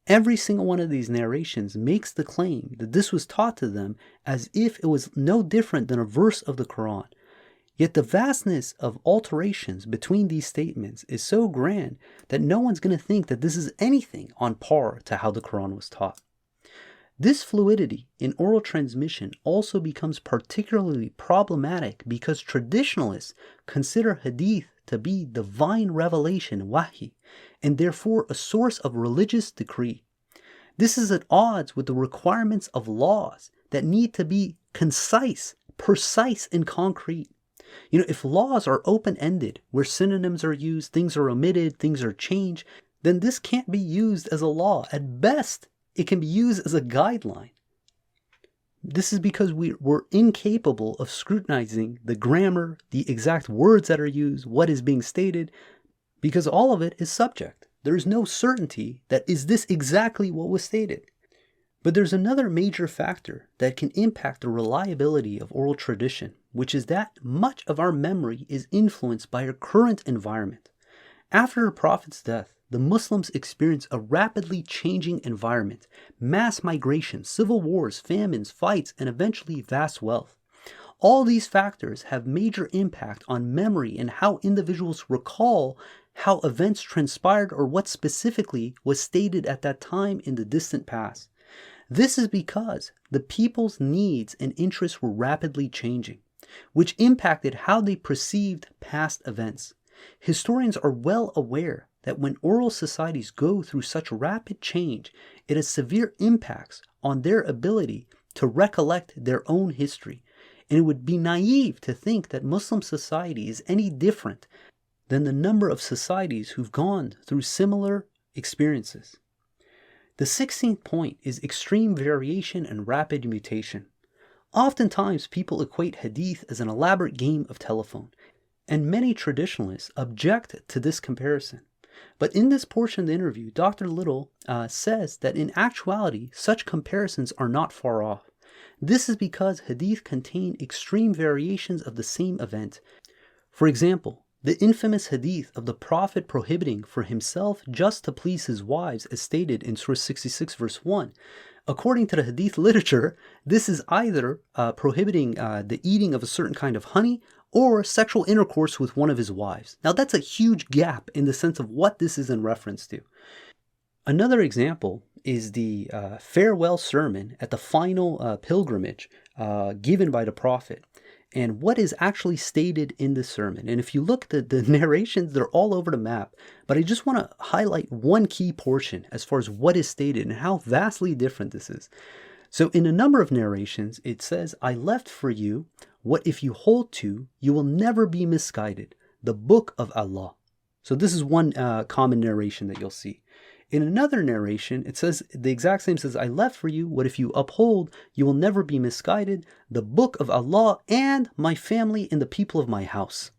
every single one of these narrations makes the claim that this was taught to them as if it was no different than a verse of the Quran. Yet the vastness of alterations between these statements is so grand that no one's going to think that this is anything on par to how the Quran was taught. This fluidity in oral transmission also becomes particularly problematic because traditionalists consider hadith to be divine revelation, wahi, and therefore a source of religious decree. This is at odds with the requirements of laws that need to be concise, precise, and concrete. If laws are open-ended, where synonyms are used, things are omitted, things are changed, then this can't be used as a law. At best, it can be used as a guideline. This is because we're incapable of scrutinizing the grammar, the exact words that are used, what is being stated, because all of it is subject. There is no certainty that is this exactly what was stated. But there's another major factor that can impact the reliability of oral tradition, which is that much of our memory is influenced by our current environment. After the Prophet's death, the Muslims experienced a rapidly changing environment, mass migration, civil wars, famines, fights, and eventually vast wealth. All these factors have major impact on memory and how individuals recall how events transpired or what specifically was stated at that time in the distant past. This is because the people's needs and interests were rapidly changing, which impacted how they perceived past events. Historians are well aware that when oral societies go through such rapid change, it has severe impacts on their ability to recollect their own history. And it would be naive to think that Muslim society is any different than the number of societies who've gone through similar experiences. The 16th point is extreme variation and rapid mutation. Oftentimes, people equate hadith as an elaborate game of telephone, and many traditionalists object to this comparison. But in this portion of the interview, Dr. Little says that in actuality, such comparisons are not far off. This is because hadith contain extreme variations of the same event. For example, the infamous hadith of the Prophet prohibiting for himself just to please his wives as stated in Surah 66 verse 1. According to the hadith literature, this is either prohibiting the eating of a certain kind of honey or sexual intercourse with one of his wives. Now that's a huge gap in the sense of what this is in reference to. Another example is the farewell sermon at the final pilgrimage given by the Prophet, and what is actually stated in the sermon. And if you look at the narrations, they're all over the map, but I just want to highlight one key portion as far as what is stated and how vastly different this is. So in a number of narrations, it says, "I left for you what if you hold to, you will never be misguided, the book of Allah." So this is one common narration that you'll see. In another narration, it says, the exact same says, "I left for you what if you uphold, you will never be misguided, the book of Allah and my family and the people of my house."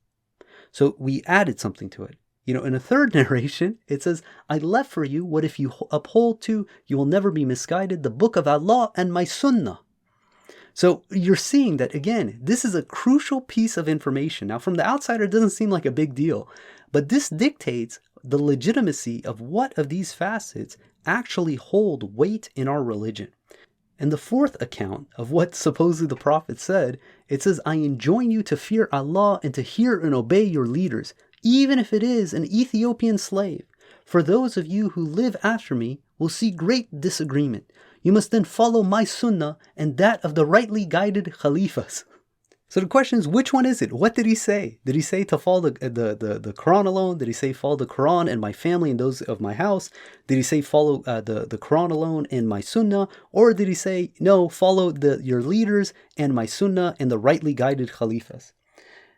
So we added something to it. In a third narration, it says, I left for you what if you uphold to, you will never be misguided, the book of Allah and my sunnah. So you're seeing that, again, this is a crucial piece of information. Now, from the outsider, it doesn't seem like a big deal, but this dictates the legitimacy of what of these facets actually hold weight in our religion. And the fourth account of what supposedly the Prophet said, it says, I enjoin you to fear Allah and to hear and obey your leaders, even if it is an Ethiopian slave. For those of you who live after me will see great disagreement. You must then follow my sunnah and that of the rightly guided Khalifas. So the question is, which one is it? What did he say? Did he say to follow the Quran alone? Did he say follow the Quran and my family and those of my house? Did he say follow the Quran alone and my sunnah? Or did he say, no, follow your leaders and my sunnah and the rightly guided Khalifas?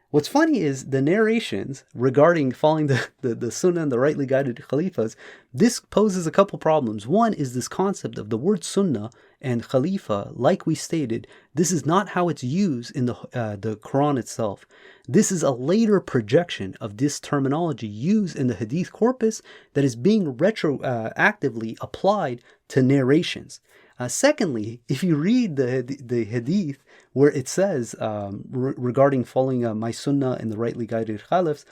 What's funny is the narrations regarding following the sunnah and the rightly guided Khalifas, this poses a couple problems. One is this concept of the word sunnah and Khalifa, like we stated, this is not how it's used in the Quran itself. This is a later projection of this terminology used in the Hadith corpus that is being retroactively applied to narrations. Secondly, if you read the Hadith where it says regarding following my sunnah and the rightly guided Khalifs,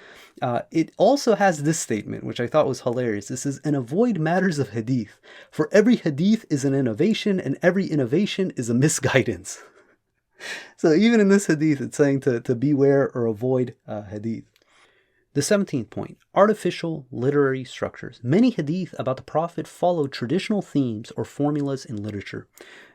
it also has this statement, which I thought was hilarious. It says, and avoid matters of Hadith, for every Hadith is an innovation and every innovation is a misguidance. So even in this Hadith, it's saying to beware or avoid Hadith. The 17th point, artificial literary structures. Many hadith about the Prophet follow traditional themes or formulas in literature.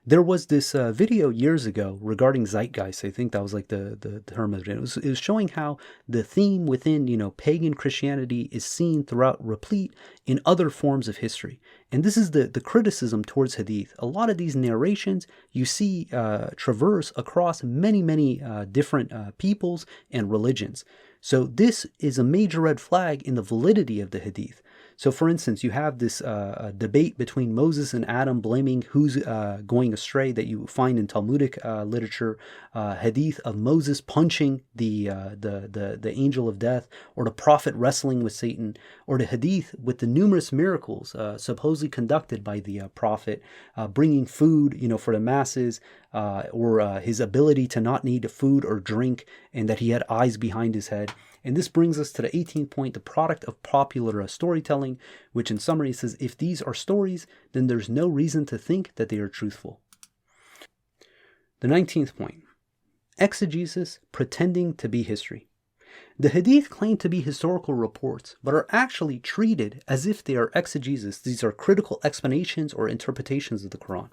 There was this video years ago regarding zeitgeist. I think that was like the term of it. It was showing how the theme within, pagan Christianity is seen throughout replete in other forms of history. And this is the criticism towards hadith. A lot of these narrations you see traverse across many different peoples and religions. So this is a major red flag in the validity of the hadith. So for instance, you have this debate between Moses and Adam blaming who's going astray that you find in Talmudic literature, hadith of Moses punching the angel of death, or the prophet wrestling with Satan, or the hadith with the numerous miracles supposedly conducted by the prophet, bringing food, for the masses, or his ability to not need food or drink, and that he had eyes behind his head. And this brings us to the 18th point, the product of popular storytelling, which in summary says, if these are stories, then there's no reason to think that they are truthful. The 19th point, exegesis pretending to be history. The hadith claim to be historical reports, but are actually treated as if they are exegesis. These are critical explanations or interpretations of the Quran.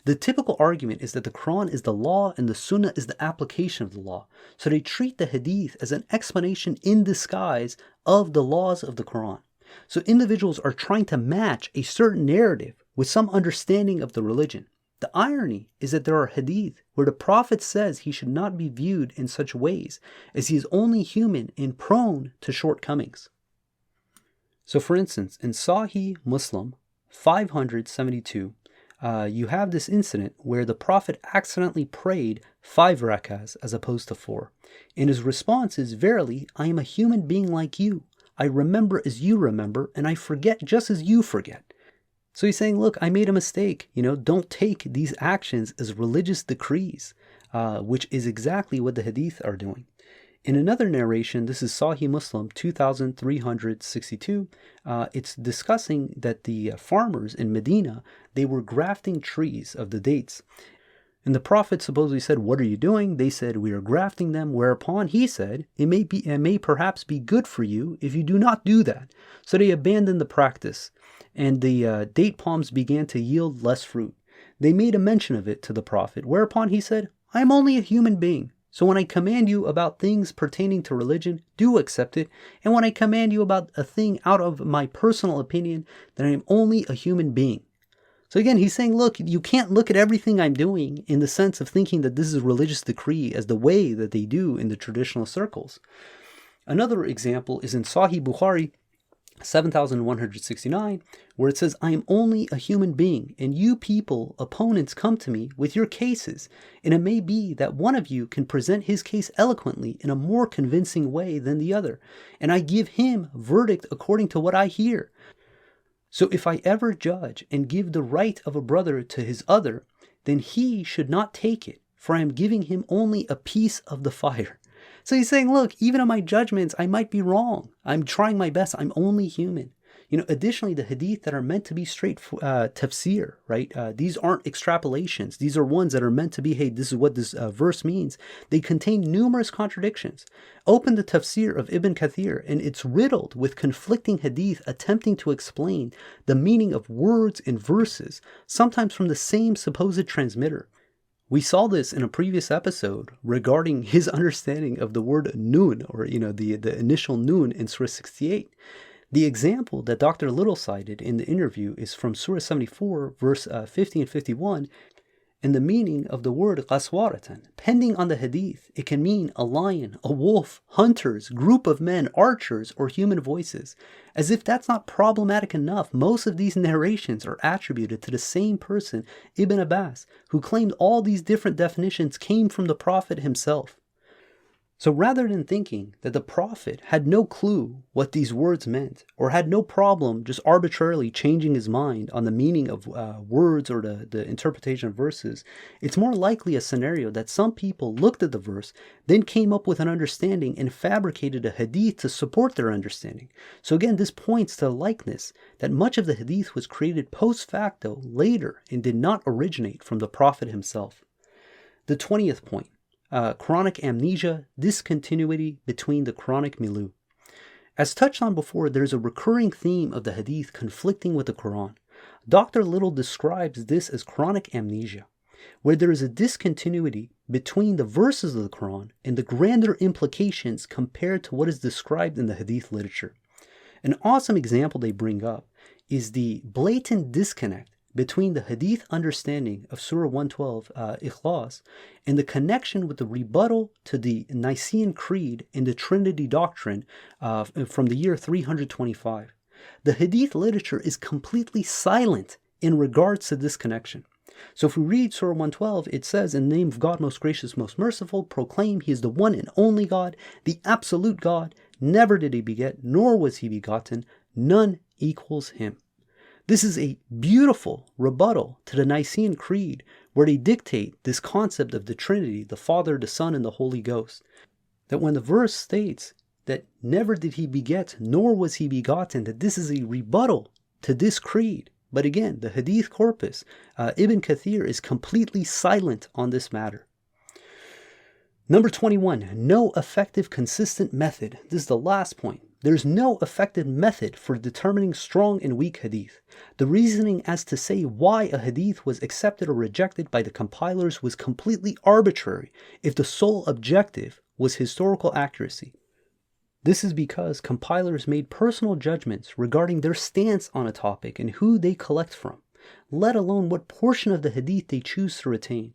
The typical argument is that the Quran is the law and the Sunnah is the application of the law. So they treat the Hadith as an explanation in disguise of the laws of the Quran. So individuals are trying to match a certain narrative with some understanding of the religion. The irony is that there are Hadith where the Prophet says he should not be viewed in such ways, as he is only human and prone to shortcomings. So for instance, in Sahih Muslim 572, you have this incident where the Prophet accidentally prayed 5 rakahs as opposed to 4. And his response is, verily, I am a human being like you. I remember as you remember, and I forget just as you forget. So he's saying, look, I made a mistake. Don't take these actions as religious decrees, which is exactly what the Hadith are doing. In another narration, this is Sahih Muslim 2362, it's discussing that the farmers in Medina, they were grafting trees of the dates. And the Prophet supposedly said, what are you doing? They said, we are grafting them, whereupon he said, it may perhaps be good for you if you do not do that. So they abandoned the practice, and the date palms began to yield less fruit. They made a mention of it to the Prophet, whereupon he said, I am only a human being. So when I command you about things pertaining to religion, do accept it. And when I command you about a thing out of my personal opinion, then I am only a human being. So again, he's saying, look, you can't look at everything I'm doing in the sense of thinking that this is a religious decree as the way that they do in the traditional circles. Another example is in Sahih Bukhari 7169, where it says, I am only a human being, and you people, opponents, come to me with your cases, and it may be that one of you can present his case eloquently in a more convincing way than the other, and I give him verdict according to what I hear. So if I ever judge and give the right of a brother to his other, then he should not take it, for I am giving him only a piece of the fire. So he's saying, look, even in my judgments, I might be wrong. I'm trying my best. I'm only human. Additionally, the hadith that are meant to be straight tafsir, right? These aren't extrapolations. These are ones that are meant to be, hey, this is what this verse means. They contain numerous contradictions. Open the tafsir of Ibn Kathir, and it's riddled with conflicting hadith attempting to explain the meaning of words and verses, sometimes from the same supposed transmitter. We saw this in a previous episode regarding his understanding of the word nun, or the initial nun in Surah 68. The example that Dr. Little cited in the interview is from Surah 74, verse 50 and 51, and the meaning of the word qaswaratan. Pending on the hadith, it can mean a lion, a wolf, hunters, group of men, archers, or human voices. As if that's not problematic enough, most of these narrations are attributed to the same person, Ibn Abbas, who claimed all these different definitions came from the Prophet himself. So rather than thinking that the Prophet had no clue what these words meant, or had no problem just arbitrarily changing his mind on the meaning of words or the interpretation of verses, it's more likely a scenario that some people looked at the verse, then came up with an understanding and fabricated a hadith to support their understanding. So again, this points to the likeness that much of the hadith was created post facto later and did not originate from the Prophet himself. The 20th point. Quranic amnesia, discontinuity between the Quranic milieu. As touched on before, there is a recurring theme of the hadith conflicting with the Quran. Dr. Little describes this as Quranic amnesia, where there is a discontinuity between the verses of the Quran and the grander implications compared to what is described in the hadith literature. An awesome example they bring up is the blatant disconnect between the hadith understanding of Surah 112, Ikhlas, and the connection with the rebuttal to the Nicene Creed and the Trinity doctrine from the year 325. The hadith literature is completely silent in regards to this connection. So if we read Surah 112, it says, in the name of God, most gracious, most merciful, proclaim he is the one and only God, the absolute God, never did he beget, nor was he begotten, none equals him. This is a beautiful rebuttal to the Nicene Creed, where they dictate this concept of the Trinity, the Father, the Son, and the Holy Ghost. That when the verse states that never did he beget, nor was he begotten, that this is a rebuttal to this creed. But again, the Hadith corpus, Ibn Kathir, is completely silent on this matter. Number 21, no effective consistent method. This is the last point. There's no effective method for determining strong and weak hadith. The reasoning as to say why a hadith was accepted or rejected by the compilers was completely arbitrary if the sole objective was historical accuracy. This is because compilers made personal judgments regarding their stance on a topic and who they collect from, let alone what portion of the hadith they choose to retain.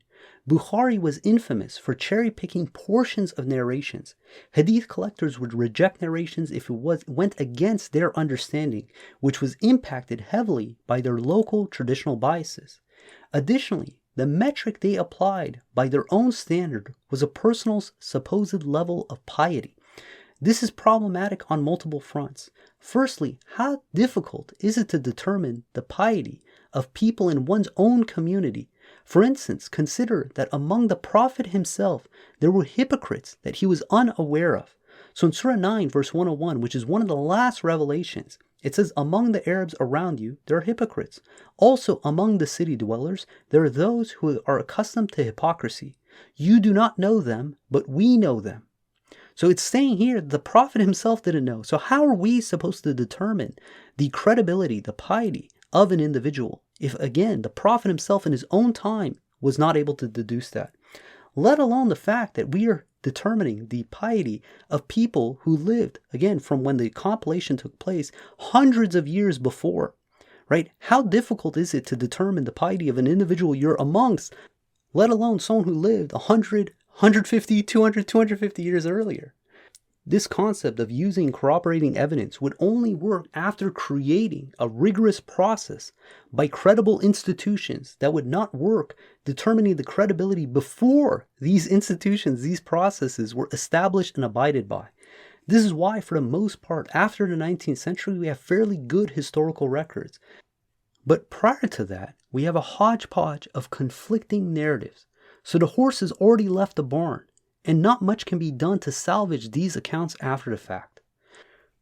Bukhari was infamous for cherry-picking portions of narrations. Hadith collectors would reject narrations if it went against their understanding, which was impacted heavily by their local traditional biases. Additionally, the metric they applied by their own standard was a person's supposed level of piety. This is problematic on multiple fronts. Firstly, how difficult is it to determine the piety of people in one's own community? For instance, consider that among the Prophet himself, there were hypocrites that he was unaware of. So in Surah 9, verse 101, which is one of the last revelations, it says, among the Arabs around you, there are hypocrites. Also among the city dwellers, there are those who are accustomed to hypocrisy. You do not know them, but we know them. So it's saying here the Prophet himself didn't know. So how are we supposed to determine the credibility, the piety of an individual if, again, the Prophet himself in his own time was not able to deduce that? Let alone the fact that we are determining the piety of people who lived, again, from when the compilation took place hundreds of years before, right? How difficult is it to determine the piety of an individual you're amongst, let alone someone who lived 100, 150, 200, 250 years earlier? This concept of using corroborating evidence would only work after creating a rigorous process by credible institutions that would not work determining the credibility before these institutions, these processes were established and abided by. This is why, for the most part, after the 19th century, we have fairly good historical records. But prior to that, we have a hodgepodge of conflicting narratives. So the horse has already left the barn, and not much can be done to salvage these accounts after the fact.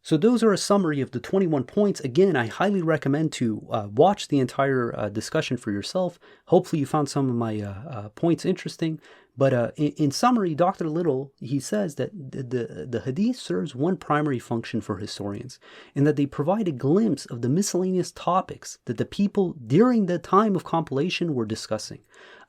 So those are a summary of the 21 points. Again, I highly recommend to watch the entire discussion for yourself. Hopefully you found some of my points interesting. But in summary, Dr. Little, he says that the Hadith serves one primary function for historians, in that they provide a glimpse of the miscellaneous topics that the people during the time of compilation were discussing.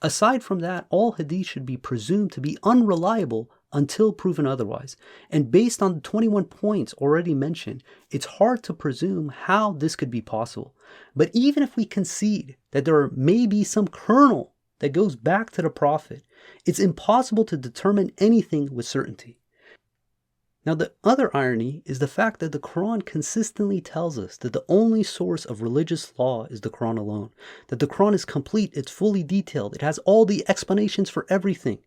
Aside from that, all Hadith should be presumed to be unreliable until proven otherwise. And based on the 21 points already mentioned, it's hard to presume how this could be possible. But even if we concede that there may be some kernel that goes back to the Prophet, it's impossible to determine anything with certainty. Now, the other irony is the fact that the Quran consistently tells us that the only source of religious law is the Quran alone, that the Quran is complete, it's fully detailed, it has all the explanations for everything.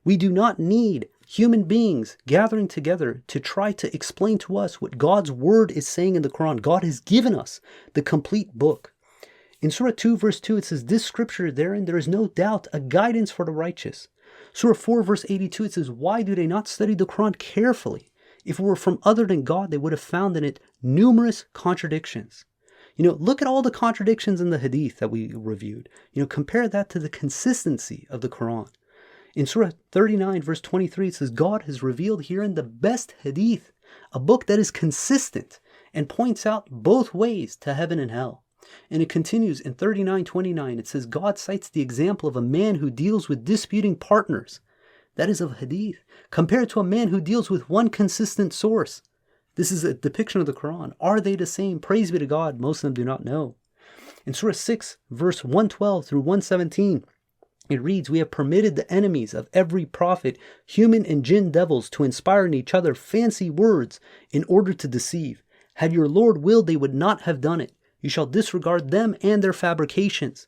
We do not need human beings gathering together to try to explain to us what God's word is saying in the Quran. God has given us the complete book. In Surah 2 verse 2 it says, "This scripture therein there is no doubt a guidance for the righteous." Surah 4 verse 82 it says, "Why do they not study the Quran carefully? If it were from other than God, they would have found in it numerous contradictions." Look at all the contradictions in the Hadith that we reviewed. Compare that to the consistency of the Quran. In Surah 39 verse 23 it says, "God has revealed herein the best Hadith, a book that is consistent and points out both ways to heaven and hell." And it continues in 39:29. It says, "God cites the example of a man who deals with disputing partners," that is of Hadith, "compared to a man who deals with one consistent source." This is a depiction of the Quran. Are they the same? Praise be to God, most of them do not know. In Surah 6, verse 112 through 117, it reads, "We have permitted the enemies of every prophet, human and jinn devils, to inspire in each other fancy words in order to deceive. Had your Lord willed, they would not have done it. You shall disregard them and their fabrications."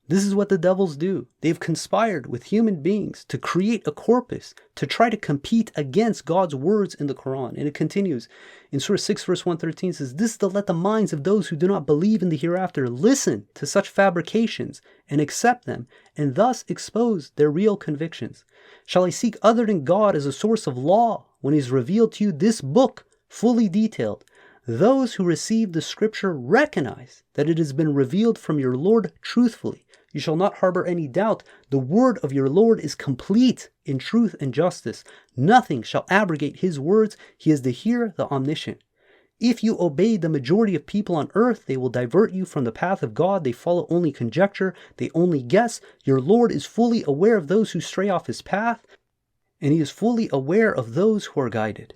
This is what the devils do. They've conspired with human beings to create a corpus to try to compete against God's words in the Quran. And it continues in Surah 6 verse 113 says, "This is to let the minds of those who do not believe in the hereafter listen to such fabrications and accept them, and thus expose their real convictions. Shall I seek other than God as a source of law when He has revealed to you this book fully detailed? Those who receive the scripture recognize that it has been revealed from your Lord truthfully. You shall not harbor any doubt. The word of your Lord is complete in truth and justice. Nothing shall abrogate His words. He is the Hearer, the Omniscient. If you obey the majority of people on earth, they will divert you from the path of God. They follow only conjecture. They only guess. Your Lord is fully aware of those who stray off His path, and He is fully aware of those who are guided."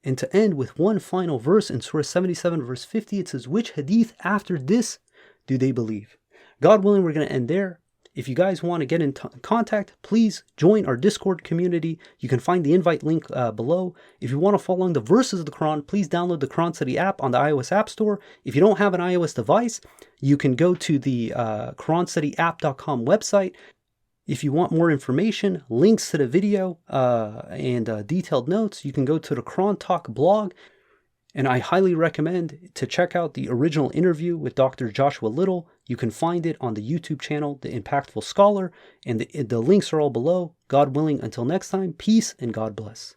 And to end with one final verse in Surah 77 verse 50, it says, "Which Hadith after this do they believe?" God willing, we're going to end there. If you guys want to get in contact, please join our Discord community. You can find the invite link below. If you want to follow along the verses of the Quran, please download the Quran Study app on the iOS App Store. If you don't have an iOS device, you can go to the QuranStudyApp.com website. If you want more information, links to the video, and detailed notes, you can go to the Quran Talk blog. And I highly recommend to check out the original interview with Dr. Joshua Little. You can find it on the YouTube channel, The Impactful Scholar, and the links are all below. God willing, until next time, peace and God bless.